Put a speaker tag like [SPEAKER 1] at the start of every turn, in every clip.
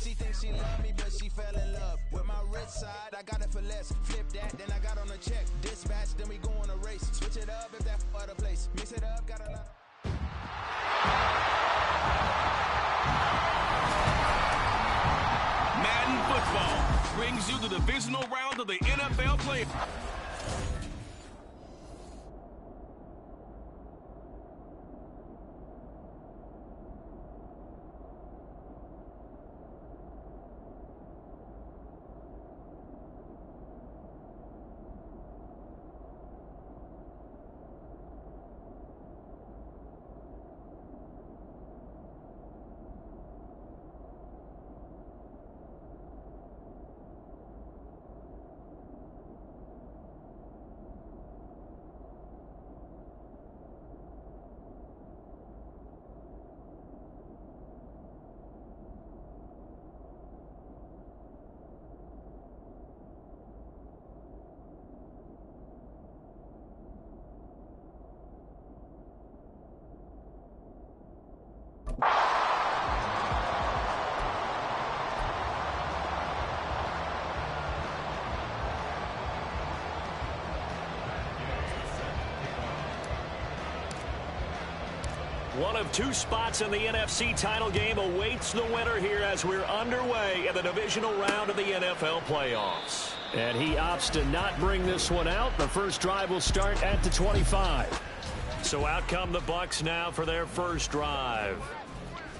[SPEAKER 1] She thinks she love me, but she fell in love with my rich side. I got it for less. Flip that, then I got on a check. Dispatch, then we go on a race. Switch it up if that other place. Mix it up, got a lot.
[SPEAKER 2] Madden football brings you the divisional round of the NFL playoffs.
[SPEAKER 3] One of two spots in the NFC title game awaits the winner here as we're underway in the divisional round of the NFL playoffs. And he opts to not bring this one out. The first drive will start at the 25. So out come the Bucs now for their first drive.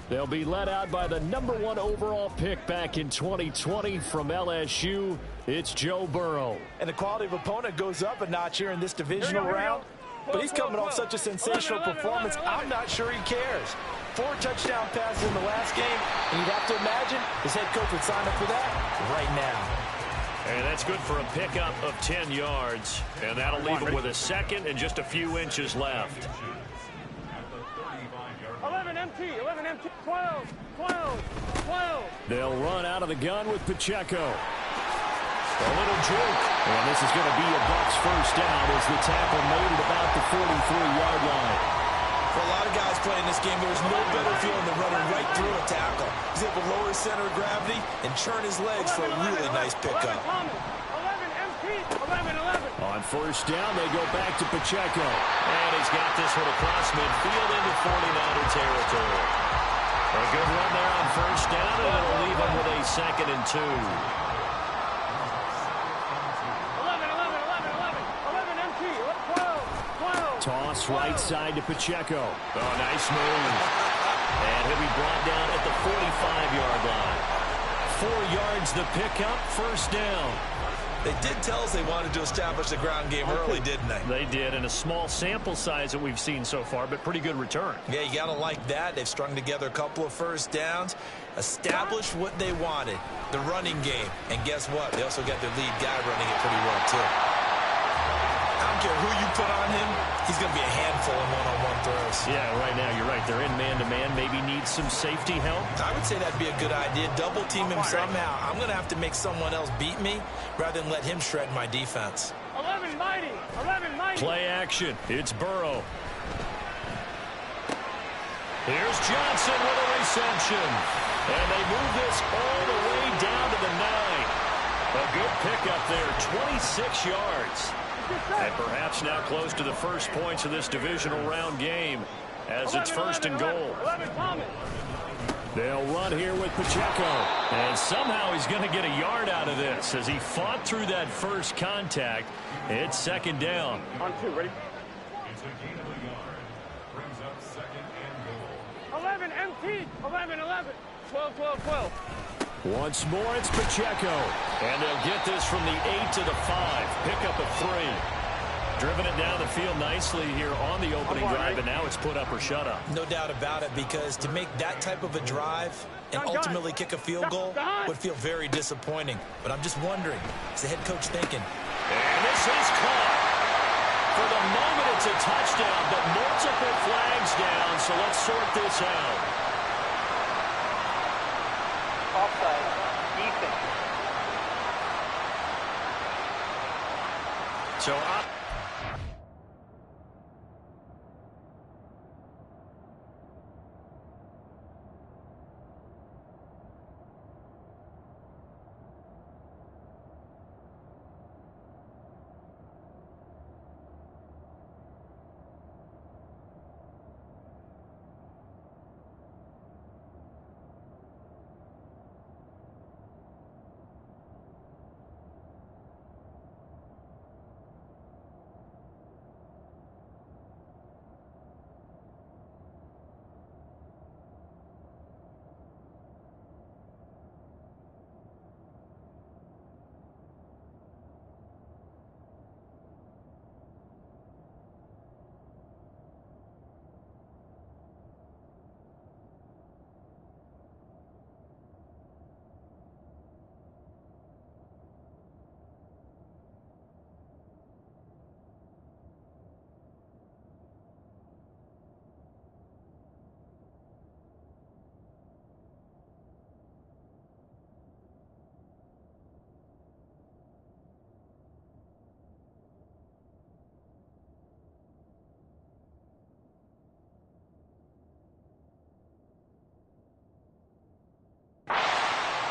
[SPEAKER 3] They'll be led out by the #1 overall pick back in 2020 from LSU. It's Joe Burrow.
[SPEAKER 4] And the quality of opponent goes up a notch here in this divisional round. But he's coming off such a sensational performance, I'm not sure he cares. 4 touchdown passes in the last game, and you'd have to imagine his head coach would sign up for that right now.
[SPEAKER 3] And that's good for a pickup of 10 yards. And that'll leave him with a second and just a few inches left.
[SPEAKER 5] 11 MT, 12, 12, 12.
[SPEAKER 3] They'll run out of the gun with Pacheco. A little juke. And this is going to be a Bucs first down as the tackle made at about the 43-yard line.
[SPEAKER 4] For a lot of guys playing this game, there's no better feeling than running right through a tackle. He's able to lower his center of gravity and churn his legs for a really nice pickup.
[SPEAKER 5] 11 MT, 11.
[SPEAKER 3] On first down, they go back to Pacheco. And he's got this one across midfield into 49er territory. A good run there on first down, and it'll leave him with a 2nd and 2. Toss right side to Pacheco. Oh, nice move. And he'll be brought down at the 45-yard line. 4 yards the pickup, first down.
[SPEAKER 4] They did tell us they wanted to establish the ground game early, didn't they?
[SPEAKER 3] They did, and a small sample size that we've seen so far, but pretty good return.
[SPEAKER 4] Yeah, you got to like that. They've strung together a couple of first downs, established what they wanted, the running game. And guess what? They also got their lead guy running it pretty well, too. I don't care who you put on him, he's going to be a handful in one-on-one throws.
[SPEAKER 3] Yeah, right now you're right. They're in man-to-man, maybe need some safety help.
[SPEAKER 4] I would say that'd be a good idea. Double team him somehow. I'm going to have to make someone else beat me rather than let him shred my defense.
[SPEAKER 5] 11 mighty.
[SPEAKER 3] Play action. It's Burrow. Here's Johnson with a reception. And they move this all the way down to the 9. A good pickup there, 26 yards. And perhaps now close to the first points of this divisional round game as it's 1st and goal. They'll run here with Pacheco. And somehow he's going to get a yard out of this as he fought through that first contact. It's 2nd down.
[SPEAKER 5] On 2, ready? 11 MT, 11, 12, 12, 12.
[SPEAKER 3] Once more, it's Pacheco. And they'll get this from the 8 to the 5. Pickup of 3. Driven it down the field nicely here on the opening drive, and now it's put up or shut up.
[SPEAKER 4] No doubt about it, because to make that type of a drive and ultimately kick a field goal would feel very disappointing. But I'm just wondering, is the head coach thinking?
[SPEAKER 3] And this is caught. For the moment, it's a touchdown, but multiple flags down, so let's sort this out.
[SPEAKER 5] Offside. Defense.
[SPEAKER 3] So up.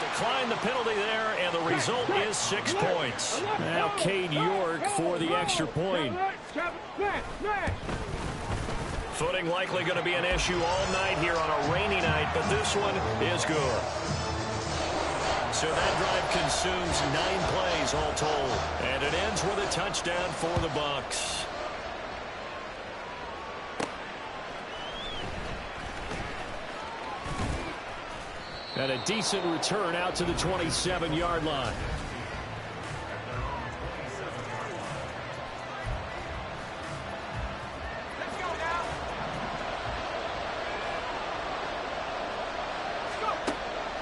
[SPEAKER 3] Decline the penalty there, and the result is 6 points. Now Cade York for the extra point. Footing likely going to be an issue all night here on a rainy night, but this one is good. So that drive consumes 9 plays all told, and it ends with a touchdown for the Bucs. And a decent return out to the 27-yard line.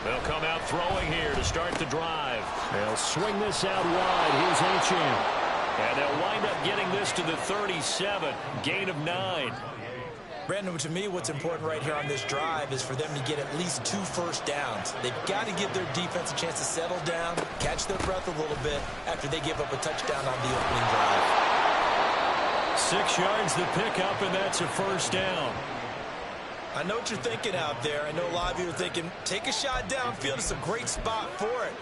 [SPEAKER 3] They'll come out throwing here to start the drive. They'll swing this out wide. Here's Achane. And they'll wind up getting this to the 37. Gain of 9.
[SPEAKER 4] Brandon, to me, what's important right here on this drive is for them to get at least 2 first downs. They've got to give their defense a chance to settle down, catch their breath a little bit after they give up a touchdown on the opening drive.
[SPEAKER 3] 6 yards the pickup, and that's a first down.
[SPEAKER 4] I know what you're thinking out there. I know a lot of you are thinking, take a shot downfield. It's a great spot for it.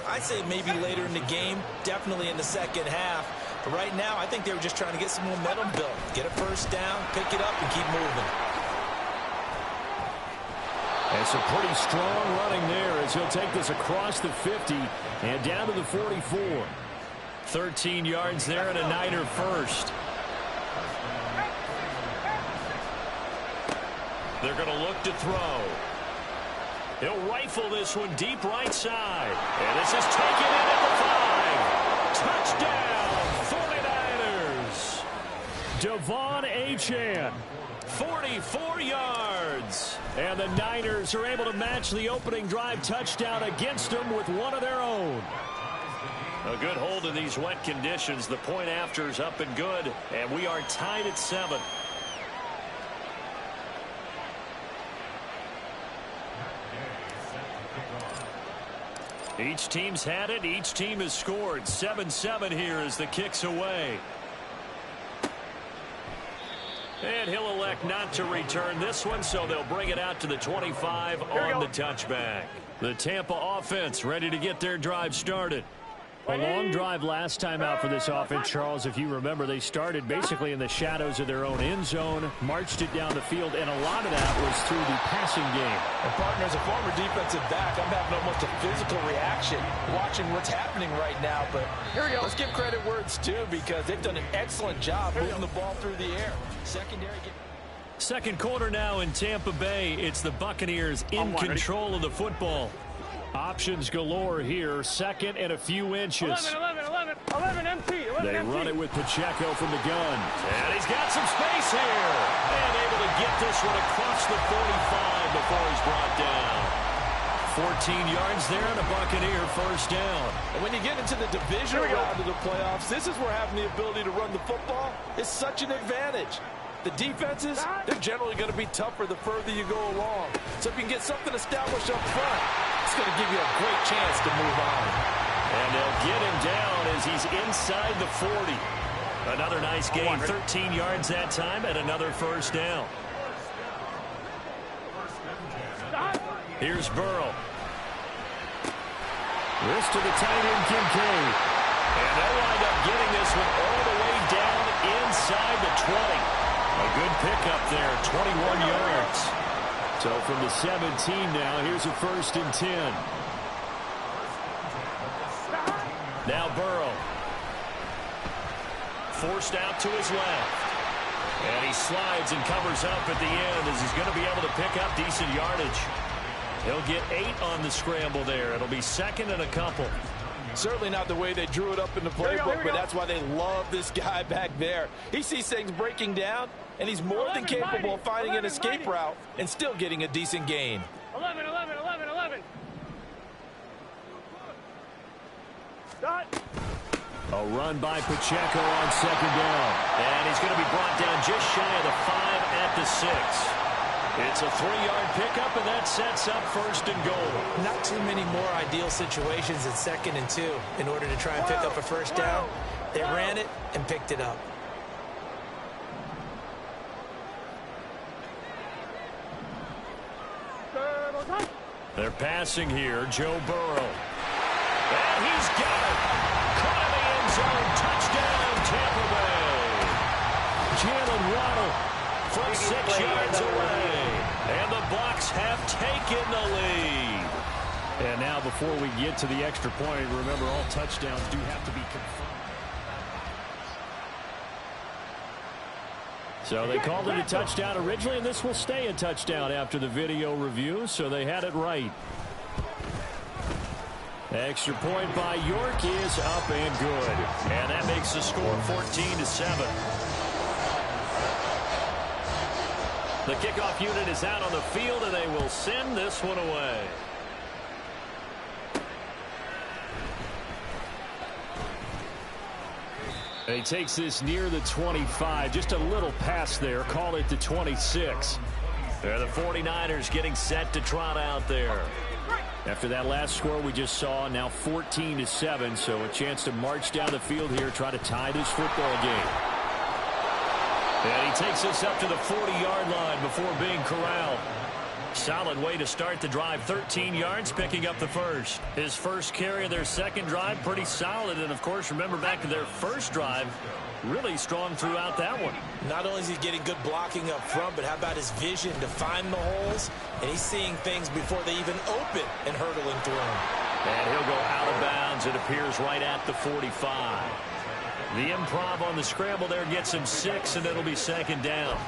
[SPEAKER 4] I'd say maybe later in the game, definitely in the second half. But right now, I think they were just trying to get some momentum built. Get a first down, pick it up, and keep moving.
[SPEAKER 3] And some pretty strong running there as he'll take this across the 50 and down to the 44. 13 yards there and a Niner first. They're going to look to throw. He'll rifle this one deep right side. And this is taken in at the 5. Touchdown, 49ers. Devon Achane, 44 yards. And the Niners are able to match the opening drive touchdown against them with one of their own. A good hold in these wet conditions. The point after is up and good. And we are tied at 7. Each team's had it. Each team has scored. 7-7 here as the kick's away. And he'll elect not to return this one, so they'll bring it out to the 25 on the touchback. The Tampa offense ready to get their drive started. A long drive last time out for this offense, Charles. If you remember, they started basically in the shadows of their own end zone, marched it down the field, and a lot of that was through the passing game.
[SPEAKER 4] And partner, as a former defensive back, I'm having almost a physical reaction watching what's happening right now. But let's give credit where it's due because they've done an excellent job moving the ball through the air.
[SPEAKER 3] Second quarter now in Tampa Bay. It's the Buccaneers in control of the football. Options galore here. Second and a few inches.
[SPEAKER 5] 11 empty.
[SPEAKER 3] They run it with Pacheco from the gun. And he's got some space here. And able to get this one across the 45 before he's brought down. 14 yards there and a Buccaneer first down.
[SPEAKER 6] And when you get into the divisional round of the playoffs, this is where having the ability to run the football is such an advantage. The defenses, they're generally going to be tougher the further you go along. So if you can get something established up front, it's going to give you a great chance to move on.
[SPEAKER 3] And they'll get him down as he's inside the 40. Another nice gain, 13 yards that time, and another first down. Here's Burrow. Wrist to the tight end, Kincaid. And they'll wind up getting this one all the way down inside the 20. A good pickup there, 21 yards. So from the 17 now, here's a 1st and 10. Now Burrow. Forced out to his left. And he slides and covers up at the end as he's going to be able to pick up decent yardage. He'll get 8 on the scramble there. It'll be 2nd and a couple.
[SPEAKER 6] Certainly not the way they drew it up in the playbook, but that's why they love this guy back there. He sees things breaking down, and he's more than capable of finding an escape route and still getting a decent gain.
[SPEAKER 5] 11. Start.
[SPEAKER 3] A run by Pacheco on 2nd down. And he's going to be brought down just shy of the 5 at the 6. It's a 3-yard pickup, and that sets up 1st and goal.
[SPEAKER 4] Not too many more ideal situations at 2nd and 2 in order to try and pick up a first down. They ran it and picked it up.
[SPEAKER 3] They're passing here. Joe Burrow. And he's got it. Caught in the end zone. Touchdown, Tampa Bay. Jalen Waddle from 6 yards away. And the Bucs have taken the lead. And now before we get to the extra point, remember all touchdowns do have to be confirmed. So they called it a touchdown originally, and this will stay a touchdown after the video review, so they had it right. Extra point by York is up and good. And that makes the score 14-7. The kickoff unit is out on the field, and they will send this one away. He takes this near the 25. Just a little pass there. Call it the 26. They're the 49ers getting set to trot out there. After that last score we just saw, now 14-7. So a chance to march down the field here, try to tie this football game. And he takes this up to the 40-yard line before being corralled. Solid way to start the drive. 13 yards, picking up the first. His first carry of their second drive, pretty solid. And, of course, remember back to their first drive, really strong throughout that one.
[SPEAKER 4] Not only is he getting good blocking up front, but how about his vision to find the holes? And he's seeing things before they even open and hurdling through them.
[SPEAKER 3] And he'll go out of bounds. It appears right at the 45. The improv on the scramble there gets him 6, and it'll be second down.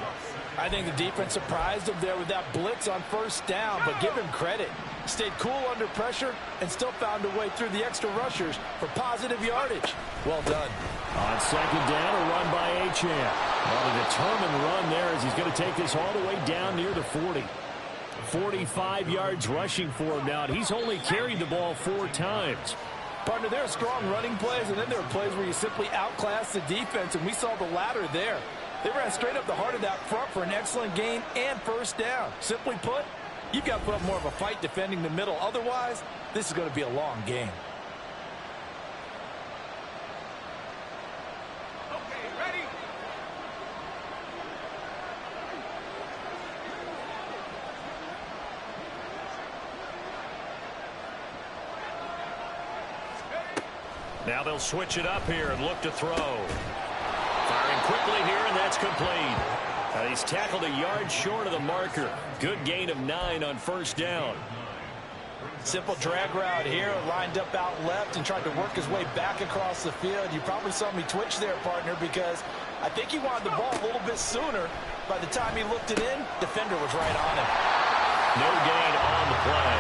[SPEAKER 6] I think the defense surprised him there with that blitz on first down, but give him credit. Stayed cool under pressure and still found a way through the extra rushers for positive yardage. Well done.
[SPEAKER 3] On second down, a run by Achane. Well, a determined run there as he's going to take this all the way down near the 40. 45 yards rushing for him now, and he's only carried the ball 4 times.
[SPEAKER 6] Partner, there are strong running plays, and then there are plays where you simply outclass the defense, and we saw the latter there. They ran straight up the heart of that front for an excellent gain and first down. Simply put, you've got to put up more of a fight defending the middle. Otherwise, this is going to be a long game.
[SPEAKER 5] Okay, ready?
[SPEAKER 3] Now they'll switch it up here and look to throw. Firing quickly here, and that's complete. He's tackled a yard short of the marker. Good gain of 9 on first down.
[SPEAKER 6] Simple drag route here, lined up out left and tried to work his way back across the field. You probably saw me twitch there, partner, because I think he wanted the ball a little bit sooner. By the time he looked it in, defender was right on him.
[SPEAKER 3] No gain on the play.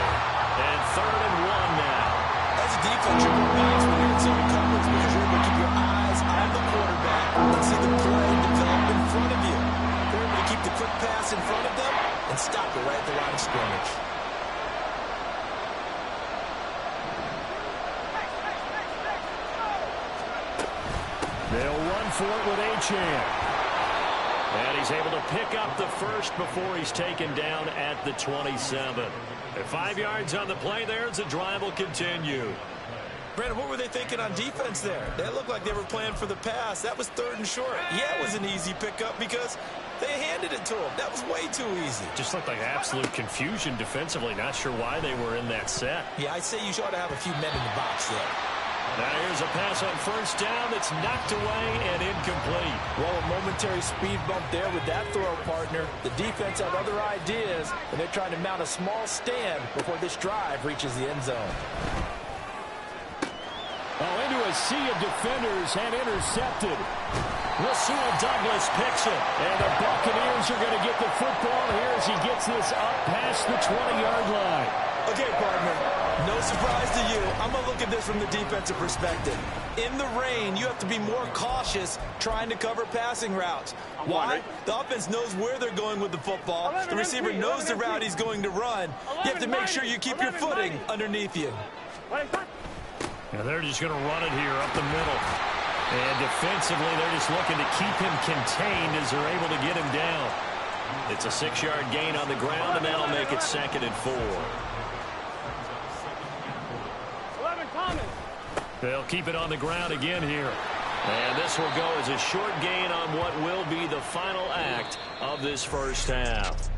[SPEAKER 3] And 3rd and 1 now.
[SPEAKER 4] As a defense, you're going to pass when you're in zone coverage because you're able to keep your eyes on the quarterback and see the play develop in front of you. You're able to keep the quick pass in front of them and stop it right at the line of scrimmage.
[SPEAKER 3] They'll run for it with Achane. And he's able to pick up the first before he's taken down at the 27. At 5 yards on the play there as the drive will continue.
[SPEAKER 4] Brandon, what were they thinking on defense there? They looked like they were playing for the pass. That was 3rd and short. Yeah, it was an easy pickup because they handed it to him. That was way too easy.
[SPEAKER 3] Just looked like absolute confusion defensively. Not sure why they were in that set.
[SPEAKER 4] Yeah, I'd say you ought to have a few men in the box there.
[SPEAKER 3] Now here's a pass on first down that's knocked away and incomplete.
[SPEAKER 6] Well, a momentary speed bump there with that throw, partner. The defense had other ideas, and they're trying to mount a small stand before this drive reaches the end zone.
[SPEAKER 3] Oh, into a sea of defenders and intercepted. Rasul Douglas picks it. And the Buccaneers are going to get the football here as he gets this up past the 20-yard line.
[SPEAKER 4] Okay, partner, no surprise to you. I'm going to look at this from the defensive perspective. In the rain, you have to be more cautious trying to cover passing routes. Why? The offense knows where they're going with the football. The receiver knows the route he's going to run. You have to make sure you keep your footing underneath you.
[SPEAKER 3] And they're just going to run it here up the middle. And defensively, they're just looking to keep him contained as they're able to get him down. It's a 6-yard gain on the ground, and that'll make it 2nd and 4.
[SPEAKER 5] 11 coming.
[SPEAKER 3] They'll keep it on the ground again here. And this will go as a short gain on what will be the final act of this first half.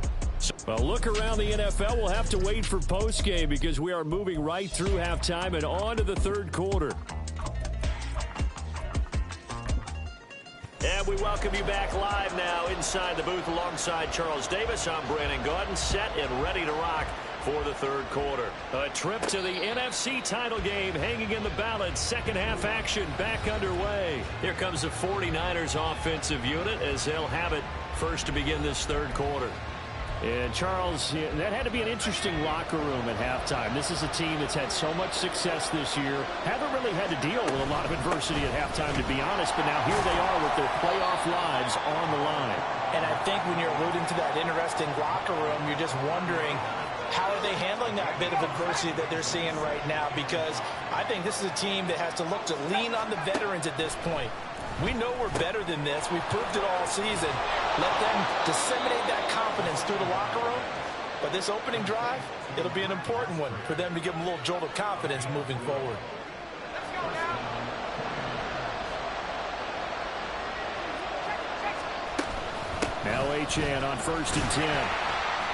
[SPEAKER 3] Well, look around the NFL. We'll have to wait for postgame because we are moving right through halftime and on to the third quarter. And we welcome you back live now inside the booth alongside Charles Davis. I'm Brandon Gaudin, set and ready to rock for the third quarter. A trip to the NFC title game hanging in the balance. Second half action back underway. Here comes the 49ers offensive unit as they'll have it first to begin this third quarter. And Charles, that had to be an interesting locker room at halftime. This is a team that's had so much success this year. Haven't really had to deal with a lot of adversity at halftime, to be honest. But now here they are with their playoff lives on the line.
[SPEAKER 6] And I think when you're alluding to that interesting locker room, you're just wondering, how are they handling that bit of adversity that they're seeing right now? Because I think this is a team that has to look to lean on the veterans at this point. We know we're better than this. We've proved it all season. Let them disseminate that confidence through the locker room. But this opening drive, it'll be an important one for them to give them a little jolt of confidence moving forward.
[SPEAKER 3] Now Achane on 1st and 10.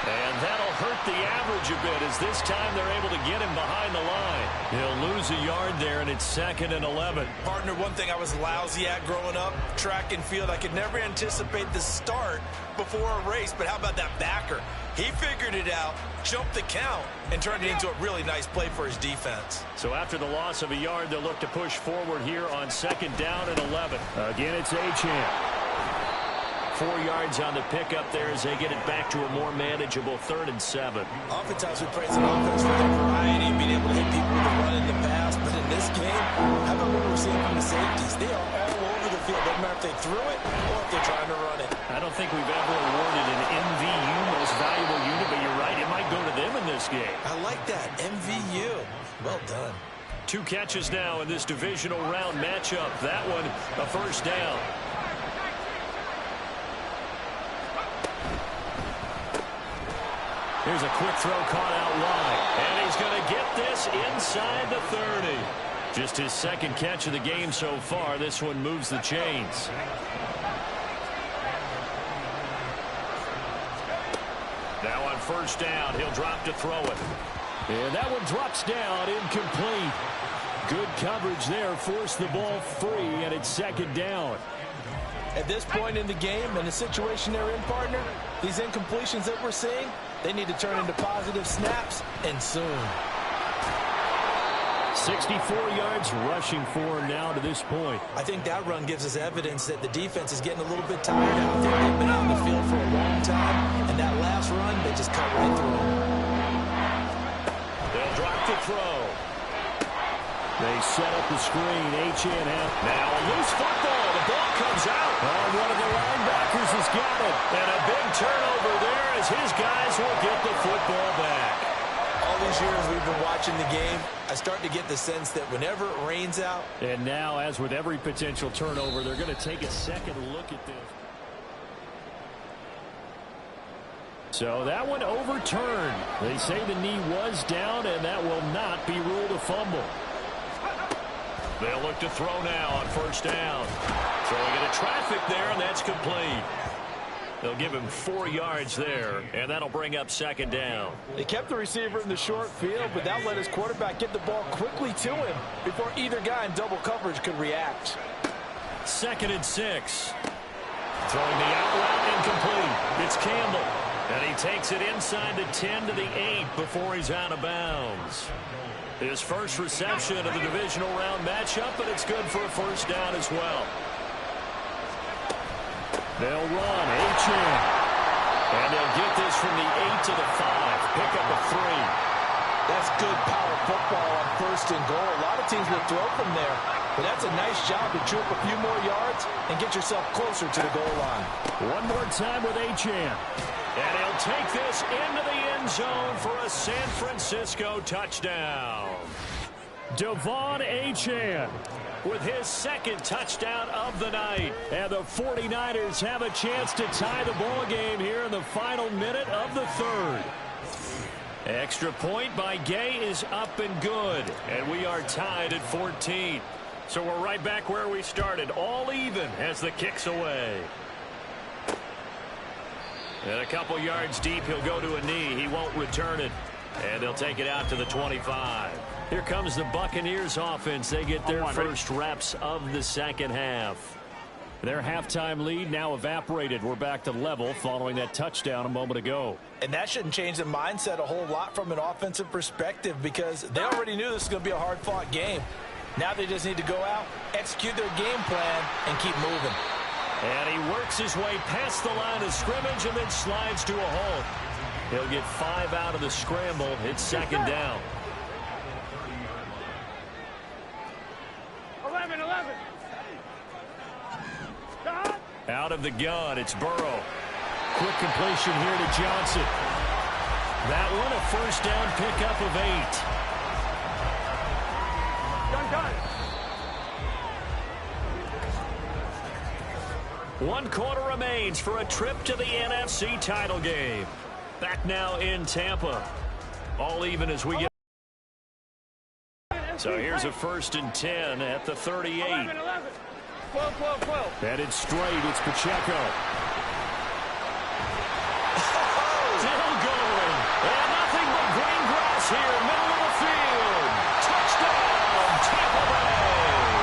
[SPEAKER 3] And that'll hurt the average a bit as this time they're able to get him behind the line. He'll lose a yard there, and it's 2nd and 11.
[SPEAKER 4] Partner, one thing I was lousy at growing up, track and field, I could never anticipate the start before a race, but how about that backer? He figured it out, jumped the count, and turned it into a really nice play for his defense.
[SPEAKER 3] So after the loss of a yard, they'll look to push forward here on 2nd down and 11. Again, it's Achane. 4 yards on the pickup there as they get it back to a more manageable 3rd and 7.
[SPEAKER 4] Oftentimes we praise an offense for their variety and being able to hit people with the run in the pass, but in this game, how about what we're seeing from the safeties? They are all over the field. Doesn't matter if they threw it or if they're trying to run it.
[SPEAKER 3] I don't think we've ever awarded an MVU, most valuable unit, but you're right, it might go to them in this game.
[SPEAKER 4] I like that, MVU. Well done.
[SPEAKER 3] 2 catches now in this divisional round matchup. That one, a 1st down. Here's a quick throw caught out wide. And he's going to get this inside the 30. Just his 2nd catch of the game so far. This one moves the chains. Now on 1st down, he'll drop to throw it. And that one drops down, incomplete. Good coverage there, forced the ball free, and it's 2nd down.
[SPEAKER 6] At this point in the game and the situation they're in, partner, these incompletions that we're seeing, they need to turn into positive snaps, and soon.
[SPEAKER 3] 64 yards rushing for him now to this point.
[SPEAKER 4] I think that run gives us evidence that the defense is getting a little bit tired out there. They've been out in the field for a long time, and that last run, they just cut right through them.
[SPEAKER 3] They'll drop the throw. They set up the screen. Achane now a loose football. The ball comes out. Oh, one of the linebackers has got it. And a big turnover there as his guys will get the football back.
[SPEAKER 4] All these years we've been watching the game, I start to get the sense that whenever it rains out.
[SPEAKER 3] And now, as with every potential turnover, they're going to take a second look at this. So that one overturned. They say the knee was down, and that will not be ruled a fumble. They'll look to throw now on 1st down. Throwing into traffic there, and that's complete. They'll give him 4 yards there, and that'll bring up 2nd down.
[SPEAKER 6] They kept the receiver in the short field, but that let his quarterback get the ball quickly to him before either guy in double coverage could react.
[SPEAKER 3] 2nd and 6. Throwing the out route incomplete. It's Campbell. And he takes it inside the 10 to the 8 before he's out of bounds. His first reception of the divisional round matchup, but it's good for a 1st down as well. They'll run. Achane. And they'll get this from the 8 to the 5. Pick up a 3.
[SPEAKER 6] That's good power football on 1st and goal. A lot of teams will throw from there. But that's a nice job to chew up a few more yards and get yourself closer to the goal line.
[SPEAKER 3] One more time with Achane. And he'll take this into the end zone for a San Francisco touchdown. Devon Achane with his 2nd touchdown of the night. And the 49ers have a chance to tie the ball game here in the final minute of the 3rd. Extra point by Gay is up and good. And we are tied at 14. So we're right back where we started, all even as the kick's away. And a couple yards deep, he'll go to a knee. He won't return it. And they'll take it out to the 25. Here comes the Buccaneers offense. They get their first reps of the second half. Their halftime lead now evaporated. We're back to level following that touchdown a moment ago.
[SPEAKER 4] And that shouldn't change the mindset a whole lot from an offensive perspective because they already knew this was going to be a hard-fought game. Now they just need to go out, execute their game plan, and keep moving.
[SPEAKER 3] And he works his way past the line of scrimmage and then slides to a halt. He'll get 5 out of the scramble. It's second down.
[SPEAKER 5] 11.
[SPEAKER 3] Out of the gun, it's Burrow. Quick completion here to Johnson. That one a first down pickup of 8. 1 quarter remains for a trip to the NFC title game. Back now in Tampa. All even as we get. So here's a 1st and 10 at the 38.
[SPEAKER 5] 11. 12.
[SPEAKER 3] Headed straight, it's Pacheco. Still going. And nothing but green grass here, middle of the field. Touchdown, Tampa Bay.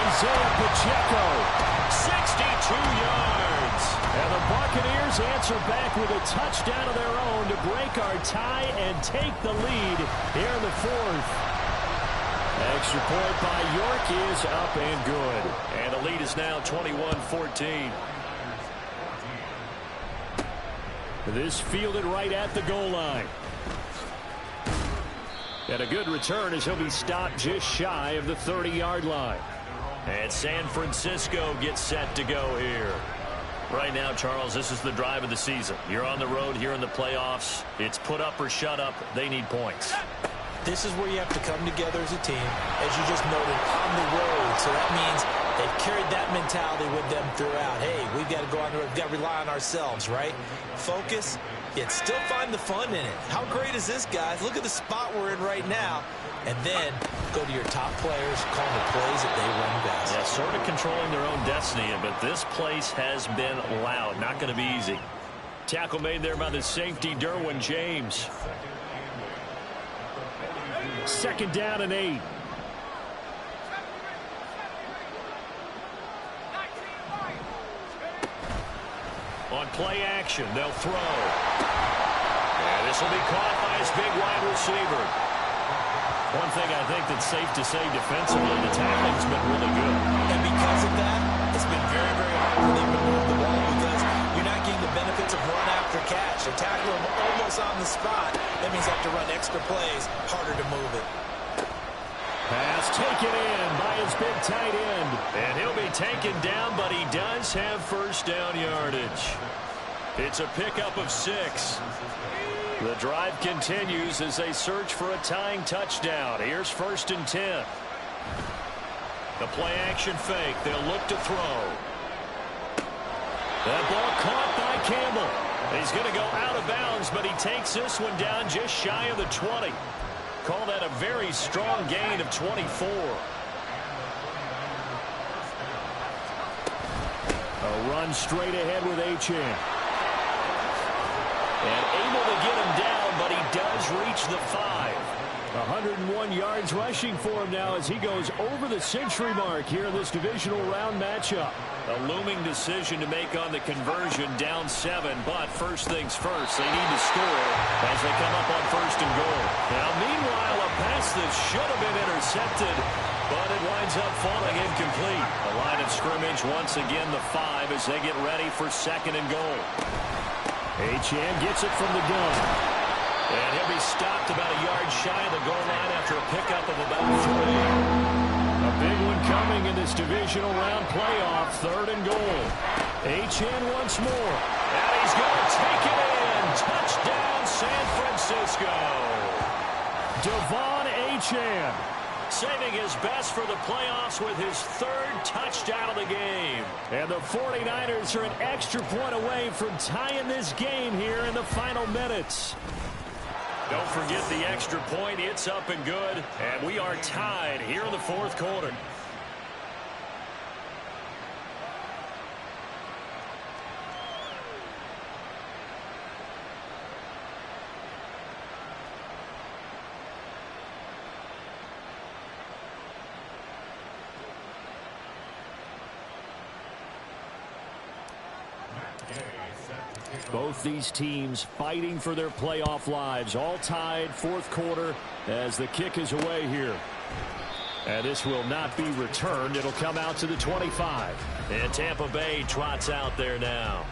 [SPEAKER 3] Isaiah Pacheco, 62 yards. And the Buccaneers answer back with a touchdown of their own to break our tie and take the lead here in the 4th. Extra point by York is up and good. And the lead is now 21-14. This fielded right at the goal line. And a good return as he'll be stopped just shy of the 30-yard line. And San Francisco gets set to go here. Right now, Charles, this is the drive of the season. You're on the road here in the playoffs. It's put up or shut up. They need points.
[SPEAKER 4] This is where you have to come together as a team, as you just noted, on the road. So that means they've carried that mentality with them throughout. Hey, we've got to go on the road. We've got to rely on ourselves, right? Focus, yet still find the fun in it. How great is this, guys? Look at the spot we're in right now. And then go to your top players, call the plays that they run best.
[SPEAKER 3] Yeah, sort of controlling their own destiny, but this place has been loud. Not going to be easy. Tackle made there by the safety, Derwin James. 2nd down and 8. On play action, they'll throw. And this will be caught by his big wide receiver. One thing I think that's safe to say defensively, the tackling's been really good.
[SPEAKER 4] And because of that, it's been very, very hard for them to move the ball because you're not getting the benefits of run after catch. They tackle him almost on the spot. That means they have to run extra plays, harder to move it.
[SPEAKER 3] Pass taken in by his big tight end. And he'll be taken down, but he does have first down yardage. It's a pickup of 6. The drive continues as they search for a tying touchdown. Here's 1st and 10. The play action fake. They'll look to throw. That ball caught by Campbell. He's going to go out of bounds, but he takes this one down just shy of the 20. Call that a very strong gain of 24. A run straight ahead with Achane. And able to get him down, but he does reach the 5. 101 yards rushing for him now as he goes over the century mark here in this divisional round matchup. A looming decision to make on the conversion, down 7, but first things first, they need to score as they come up on 1st and goal. Now, meanwhile, a pass that should have been intercepted, but it winds up falling incomplete. The line of scrimmage, once again, the 5 as they get ready for 2nd and goal. Achane gets it from the gun. And he'll be stopped about a yard shy of the goal line after a pickup of about 3. A big one coming in this divisional round playoff, 3rd and goal. Achane once more. And he's going to take it in. Touchdown, San Francisco. Devon Achane saving his best for the playoffs with his 3rd touchdown of the game. And the 49ers are an extra point away from tying this game here in the final minutes. Don't forget the extra point. It's up and good. And we are tied here in the 4th quarter. Both these teams fighting for their playoff lives, all tied fourth quarter as the kick is away here. And this will not be returned. It'll come out to the 25. And Tampa Bay trots out there now.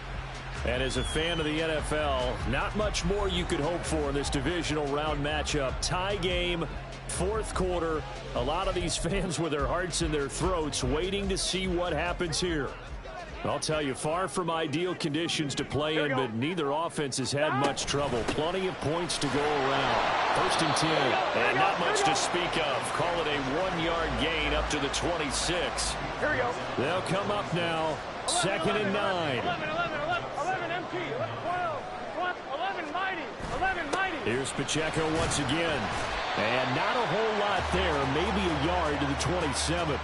[SPEAKER 3] And as a fan of the NFL, not much more you could hope for in this divisional round matchup. Tie game, fourth quarter. A lot of these fans with their hearts in their throats waiting to see what happens here. I'll tell you, far from ideal conditions to play in, but neither offense has had much trouble. Plenty of points to go around. 1st and 10. And not much to speak of. Call it a 1-yard gain up to the 26.
[SPEAKER 5] Here we go.
[SPEAKER 3] They'll come up now. 2nd and 9.
[SPEAKER 5] 11 empty. 12. 11 mighty. 11 mighty.
[SPEAKER 3] Here's Pacheco once again. And not a whole lot there. Maybe a yard to the 27.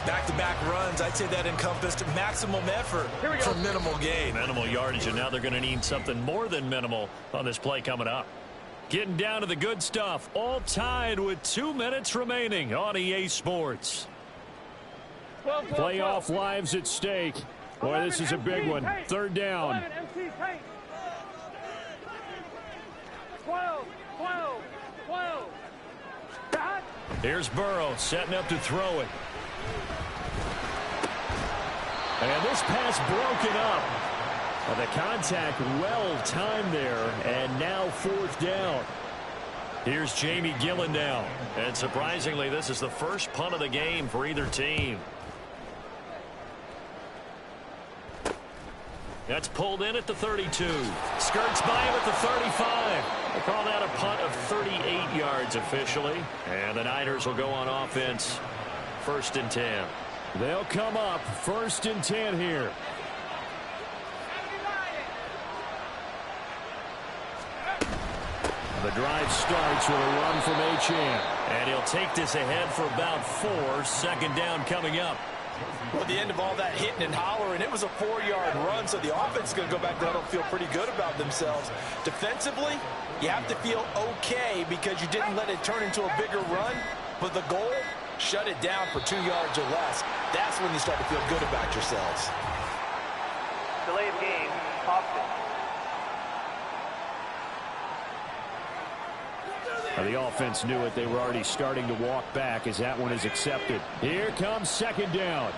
[SPEAKER 4] Back-to-back runs, I'd say that encompassed maximum effort for minimal gain.
[SPEAKER 3] Minimal yardage, and now they're going to need something more than minimal on this play coming up. Getting down to the good stuff, all tied with 2 minutes remaining on EA Sports.
[SPEAKER 5] 12,
[SPEAKER 3] Playoff lives at stake. Boy, this is a big one. 3rd down.
[SPEAKER 5] 11 empty tank. 12. Dot.
[SPEAKER 3] Here's Burrow setting up to throw it. And this pass broken up. The contact well timed there, and now 4th down. Here's Jamie Gillendown. And surprisingly, this is the first punt of the game for either team. That's pulled in at the 32. Skirts by him at the 35. They call that a punt of 38 yards officially. And the Niners will go on offense. 1st and 10. They'll come up 1st and 10 here. The drive starts with a run from Achane. And he'll take this ahead for about 4. 2nd down coming up.
[SPEAKER 6] Well, at the end of all that hitting and hollering, it was a 4-yard run, so the offense is going to go back there and feel pretty good about themselves. Defensively, you have to feel okay because you didn't let it turn into a bigger run, but the goal, shut it down for 2 yards or less. That's when you start to feel good about yourselves.
[SPEAKER 5] Delay of game. Option.
[SPEAKER 3] The offense knew it. They were already starting to walk back as that one is accepted. Here comes 2nd down.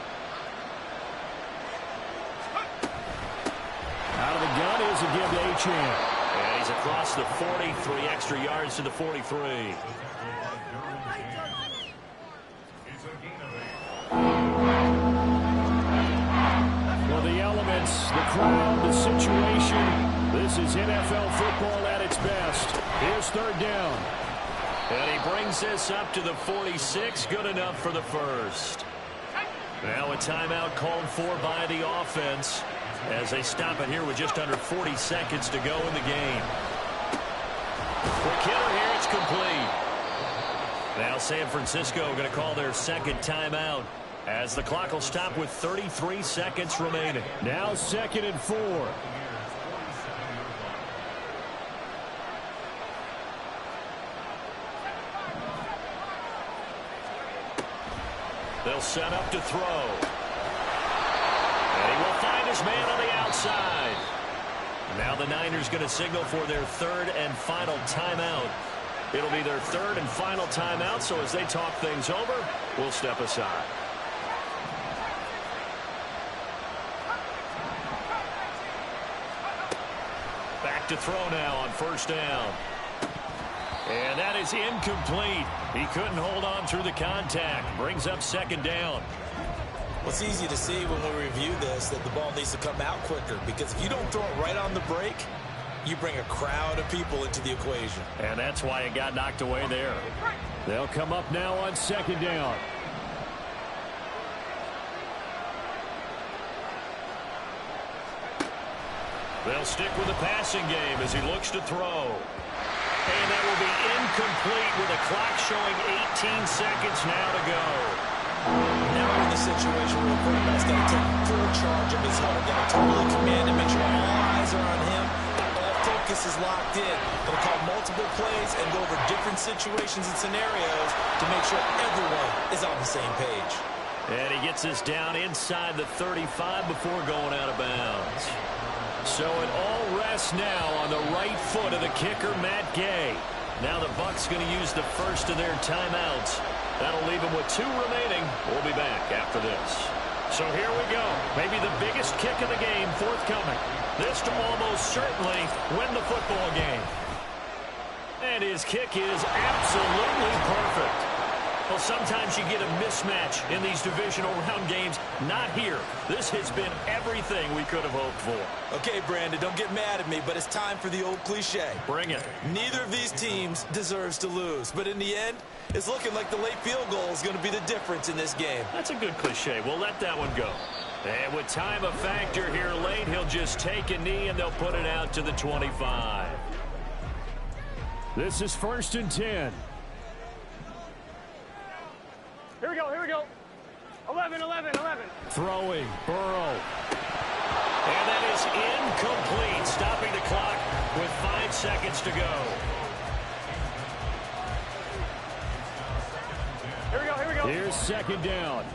[SPEAKER 3] Out of the gun is a give to Achane. And he's across the 40, 3 extra yards to the 43. Well, the elements, the crowd, the situation. This is NFL football at its best. Here's 3rd down. And he brings this up to the 46. Good enough for the 1st. Now a timeout called for by the offense as they stop it here with just under 40 seconds to go in the game. Quick hitter here. It's complete. Now San Francisco going to call their 2nd timeout as the clock will stop with 33 seconds remaining. Now 2nd and 4. They'll set up to throw. And he will find his man on the outside. Now the Niners going to signal for their 3rd and final timeout. It'll be their 3rd and final timeout, so as they talk things over, we'll step aside. Back to throw now on 1st down. And that is incomplete. He couldn't hold on through the contact. Brings up 2nd down.
[SPEAKER 4] Well, it's easy to see when we review this that the ball needs to come out quicker because if you don't throw it right on the break, you bring a crowd of people into the equation.
[SPEAKER 3] And that's why it got knocked away there. They'll come up now on 2nd down. They'll stick with the passing game as he looks to throw. And that will be incomplete with the clock showing 18 seconds now to go.
[SPEAKER 4] Now we're in the situation where the quarterback's got to take full charge of his heart. Got to totally command and make sure all eyes are on him. All focus is locked in. Going to call multiple plays and go over different situations and scenarios to make sure everyone is on the same page.
[SPEAKER 3] And he gets this down inside the 35 before going out of bounds. So it all rests now on the right foot of the kicker, Matt Gay. Now the Bucs going to use the first of their timeouts. That'll leave them with 2 remaining. We'll be back after this. So here we go. Maybe the biggest kick of the game forthcoming. This to almost certainly win the football game. And his kick is absolutely perfect. Well, sometimes you get a mismatch in these divisional round games. Not here. This has been everything we could have hoped for.
[SPEAKER 4] Okay, Brandon, don't get mad at me, but it's time for the old cliche.
[SPEAKER 3] Bring it.
[SPEAKER 4] Neither of these teams deserves to lose, but in the end, it's looking like the late field goal is going to be the difference in this game.
[SPEAKER 3] That's a good cliche. We'll let that one go. And with time a factor here late, he'll just take a knee and they'll put it out to the 25.
[SPEAKER 2] This is 1st and 10.
[SPEAKER 5] Here we go, here we go. 11, 11, 11.
[SPEAKER 2] Throwing, Burrow.
[SPEAKER 3] And that is incomplete, stopping the clock with 5 seconds to go.
[SPEAKER 5] Here we go, here we go.
[SPEAKER 2] Here's 2nd down.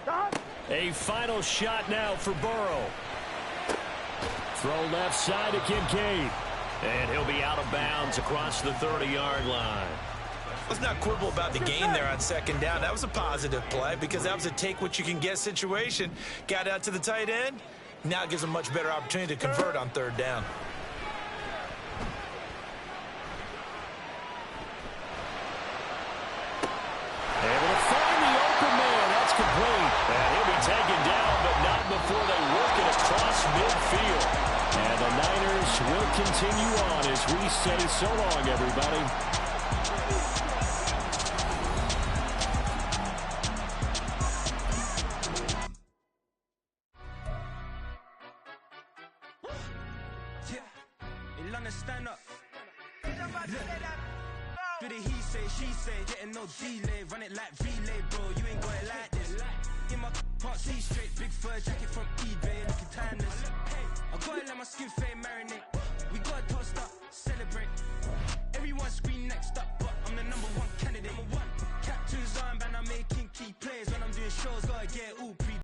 [SPEAKER 5] Stop.
[SPEAKER 3] A final shot now for Burrow.
[SPEAKER 2] Throw left side to Kincaid.
[SPEAKER 3] And he'll be out of bounds across the 30-yard line.
[SPEAKER 4] Let's not quibble about the gain there on 2nd down. That was a positive play because that was a take-what-you-can-get situation. Got out to the tight end. Now it gives a much better opportunity to convert on 3rd down.
[SPEAKER 2] Able to find the open man. That's complete.
[SPEAKER 3] And he'll be taken down, but not before they work it across midfield.
[SPEAKER 2] And the Niners will continue on as we say so long, everybody.
[SPEAKER 1] Stand up. Do the he say, she say, getting no delay, run it like relay, bro. You ain't got it like this. In my can't see straight, big fur